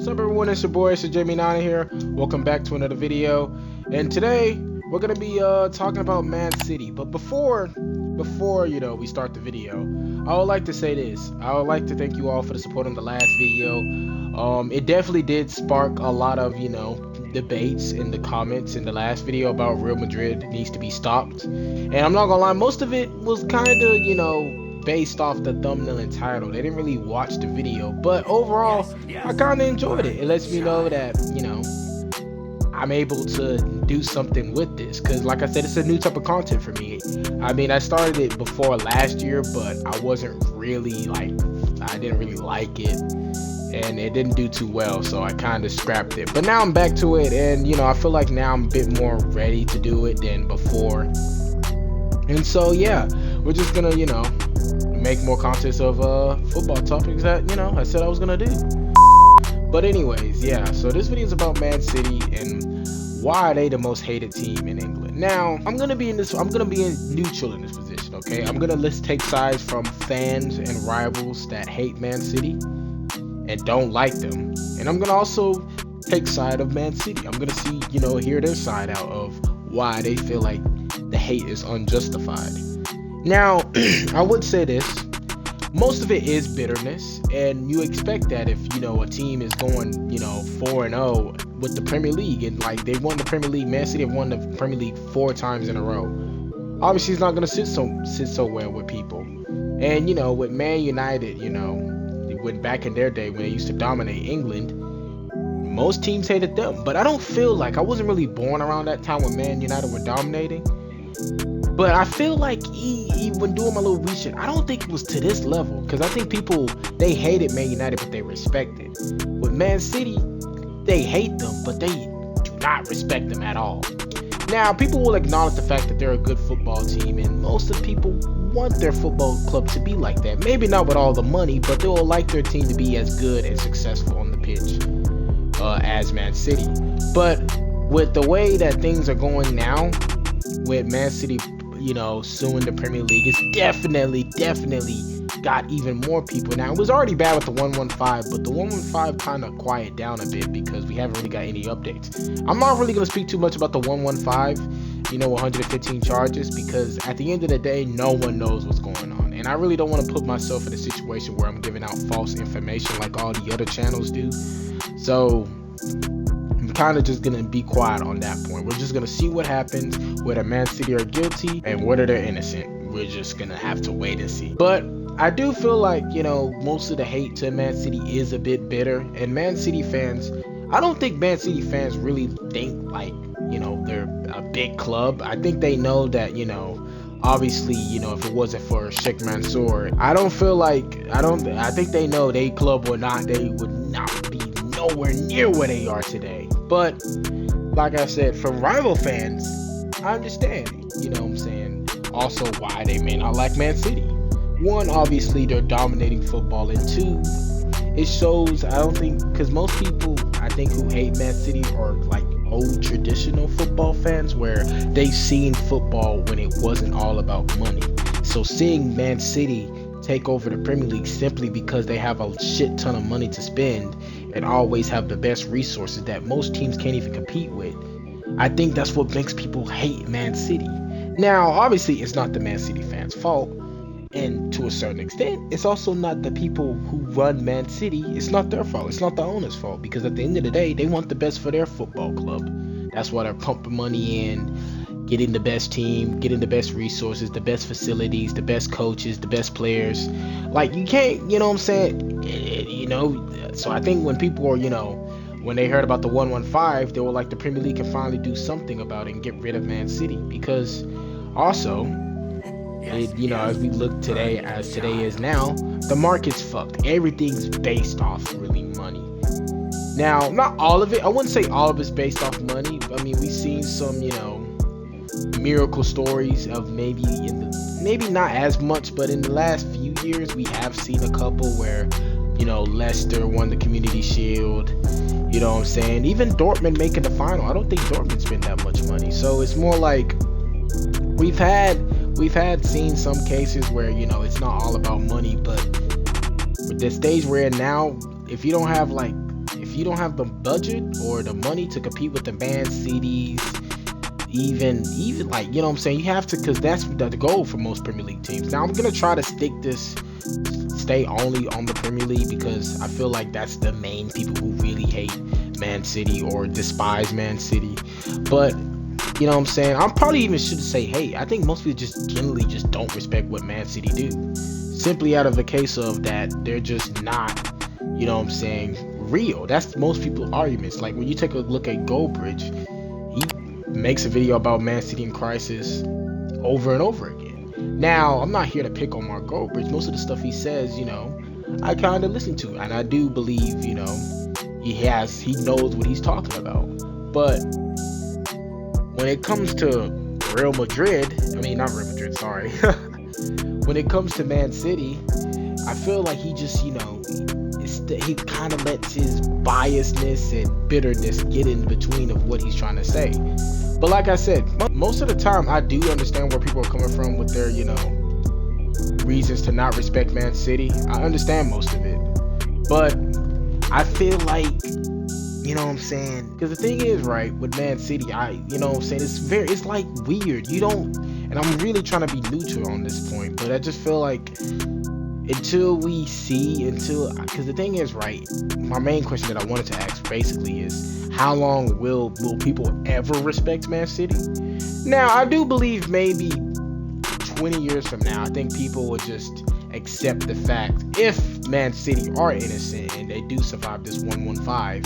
up everyone, it's your boy SSJMinana here. Welcome back to another video. And today we're gonna be talking about Man City. But before we start the video, I would like to say this. I would like to thank you all for the support on the last video. It definitely did spark a lot of debates in the comments in the last video about Real Madrid needs to be stopped. And I'm not gonna lie, most of it was kinda based off the thumbnail and title. They didn't really watch the video, but overall I kind of enjoyed it. It lets me know that I'm able to do something with this, because like I said, it's a new type of content for me. I mean, I started it before last year, but I wasn't really I didn't really like it and it didn't do too well, so I kind of scrapped it. But now I'm back to it, and I feel like now I'm a bit more ready to do it than before. And so yeah, we're just gonna make more contents of football topics that I said I was gonna do. But anyways, yeah, so this video is about Man City and why are they the most hated team in England. Now I'm gonna be neutral in this position, okay? I'm gonna take sides from fans and rivals that hate Man City and don't like them, and I'm gonna also take side of Man City. I'm gonna see hear their side out of why they feel like the hate is unjustified. Now, I would say this, most of it is bitterness, and you expect that if a team is going 4-0 with the Premier League, and they won the Premier League. Man City have won the Premier League 4 times in a row. Obviously it's not going to sit so well with people. And with Man United, when back in their day when they used to dominate England, most teams hated them. But I don't feel like, I wasn't really born around that time when Man United were dominating, but I feel like when doing my little research, I don't think it was to this level, because I think people, they hated Man United but they respected. With Man City, they hate them but they do not respect them at all. Now people will acknowledge the fact that they're a good football team, and most of the people want their football club to be like that. Maybe not with all the money, but they will like their team to be as good and successful on the pitch as Man City. But with the way that things are going now, with Man City suing the Premier League, it's definitely got even more people. Now, it was already bad with the 115, but the 115 kind of quiet down a bit because we haven't really got any updates. I'm not really going to speak too much about the 115, 115 charges, because at the end of the day, no one knows what's going on. And I really don't want to put myself in a situation where I'm giving out false information like all the other channels do. So I'm kind of just gonna be quiet on that point. We're just gonna see what happens, whether Man City are guilty and whether they're innocent. We're just gonna have to wait and see. But I do feel like most of the hate to Man City is a bit bitter, and Man City fans, I don't think Man City fans really think they're a big club. I think they know that obviously if it wasn't for Sheikh Mansour, I think they know they would not be nowhere near where they are today. But like I said, from rival fans, I understand, what I'm saying, also why they may not like Man City. One, obviously they're dominating football, and two, it shows, I don't think, because most people I think who hate Man City are old traditional football fans, where they've seen football when it wasn't all about money. So seeing Man City take over the Premier League simply because they have a shit ton of money to spend and always have the best resources that most teams can't even compete with, I think that's what makes people hate Man City. Now obviously it's not the Man City fans' fault, and to a certain extent it's also not the people who run Man City, it's not their fault, it's not the owner's fault, because at the end of the day they want the best for their football club. That's why they're pumping money in, getting the best team, getting the best resources, the best facilities, the best coaches, the best players. You can't, what I'm saying, so I think when people are, when they heard about the 115, they were like, the Premier League can finally do something about it and get rid of Man City. Because also, as we look today, as today is now, the market's fucked. Everything's based off really money. Now, not all of it, I wouldn't say all of it's based off money. I mean, we've seen some, miracle stories of maybe not as much, but in the last few years we have seen a couple where Leicester won the Community Shield, what I'm saying, even Dortmund making the final. I don't think Dortmund spent that much money. So it's more like we've had seen some cases where it's not all about money, but with the stage we're in now, if you don't have if you don't have the budget or the money to compete with the Man Cities, even like, you know what I'm saying, you have to, because that's the goal for most Premier League teams. Now I'm gonna try to stay only on the Premier League, because I feel like that's the main people who really hate Man City or despise Man City. But you know what I'm saying, I probably even should say, hey, I think most people just generally just don't respect what Man City do, simply out of the case of that they're just not, you know what I'm saying, real. That's most people's arguments. Like when you take a look at Goldbridge, he makes a video about Man City in crisis over and over again. Now, I'm not here to pick on Mark Goldbridge. Most of the stuff he says, you know, I kind of listen to, and I do believe, you know, he knows what he's talking about. But when it comes to Real Madrid, I mean, not Real Madrid, sorry. When it comes to Man City, I feel like he just, you know, he kind of lets his biasness and bitterness get in between of what he's trying to say. But like I said, most of the time I do understand where people are coming from with their, you know, reasons to not respect Man City. I understand most of it, but I feel like, you know what I'm saying, because the thing is, right, with Man City, you know what I'm saying, it's like weird. You don't, and I'm really trying to be neutral on this point, but I just feel like because the thing is, right, my main question that I wanted to ask basically is, how long will people ever respect Man City? Now, I do believe maybe 20 years from now, I think people will just accept the fact, if Man City are innocent and they do survive this 115,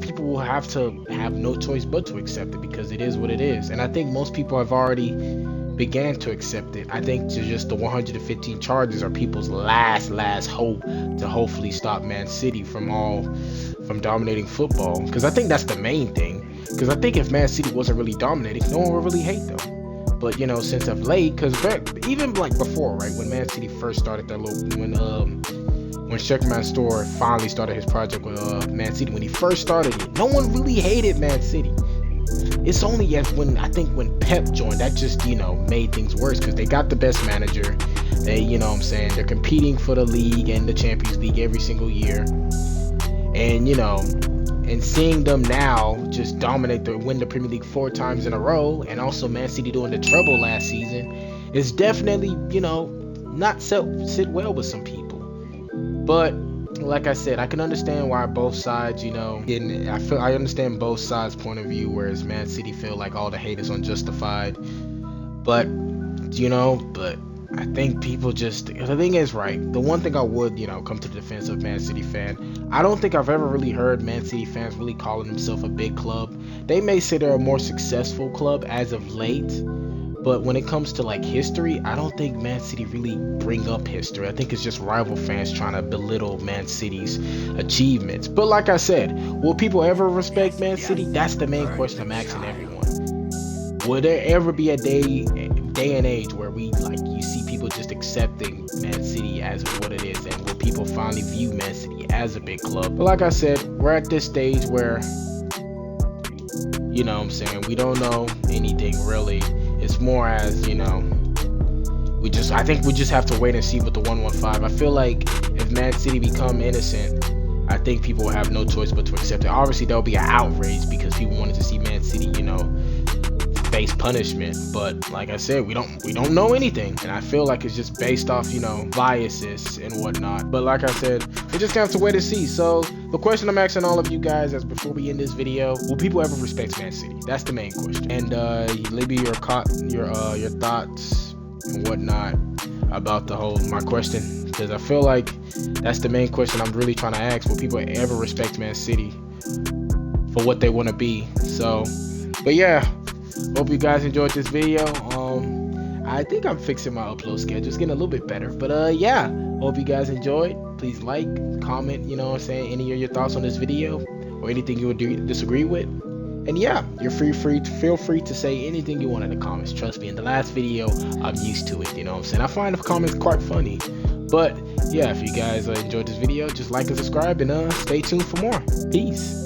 people will have to have no choice but to accept it, because it is what it is. And I think most people have already began to accept it. I think just the 115 charges are people's last hope to hopefully stop Man City from dominating football, because I think that's the main thing. Because I think if Man City wasn't really dominating, no one would really hate them. But you know, since of late, because even like before, right, when Man City first started their when Sheckman Store finally started his project with Man City, when he first started it, no one really hated Man City. It's only when Pep joined, that just, you know, made things worse, because they got the best manager. They, you know what I'm saying, they're competing for the league and the Champions League every single year. And, you know, and seeing them now just win the Premier League 4 times in a row, and also Man City doing the treble last season, is definitely, you know, not sit well with some people. But like I said, I can understand why both sides, you know, I understand both sides' point of view, whereas Man City feel like all the hate is unjustified. But, you know, I think people just, the thing is, right, the one thing I would, you know, come to the defense of Man City fan, I don't think I've ever really heard Man City fans really calling themselves a big club. They may say they're a more successful club as of late, but when it comes to like history, I don't think Man City really bring up history. I think it's just rival fans trying to belittle Man City's achievements. But like I said, will people ever respect Man City? That's the main question I'm asking everyone. Will there ever be a day and age where you see people just accepting Man City as what it is, and will people finally view Man City as a big club? But like I said, we're at this stage where, you know what I'm saying, we don't know anything really. It's more as, you know, I think we just have to wait and see with the 115. I feel like if Man City become innocent, I think people will have no choice but to accept it. Obviously, there'll be an outrage because people wanted to see Man City, you know, face punishment. But like I said, we don't know anything, and I feel like it's just based off, you know, biases and whatnot. But like I said, we just have to wait and see. So the question I'm asking all of you guys is, before we end this video, will people ever respect Man City? That's the main question. And leave me your thoughts and whatnot about my question, because I feel like that's the main question I'm really trying to ask. Will people ever respect Man City for what they want to be? So, but yeah, hope you guys enjoyed this video. I think I'm fixing my upload schedule. It's getting a little bit better. But yeah, hope you guys enjoyed. Please like, comment, you know what I'm saying, any of your thoughts on this video, or anything you would disagree with. And yeah, you're feel free to say anything you want in the comments. Trust me, in the last video, I'm used to it, you know what I'm saying. I find the comments quite funny. But yeah, if you guys enjoyed this video, just like and subscribe, and stay tuned for more. Peace.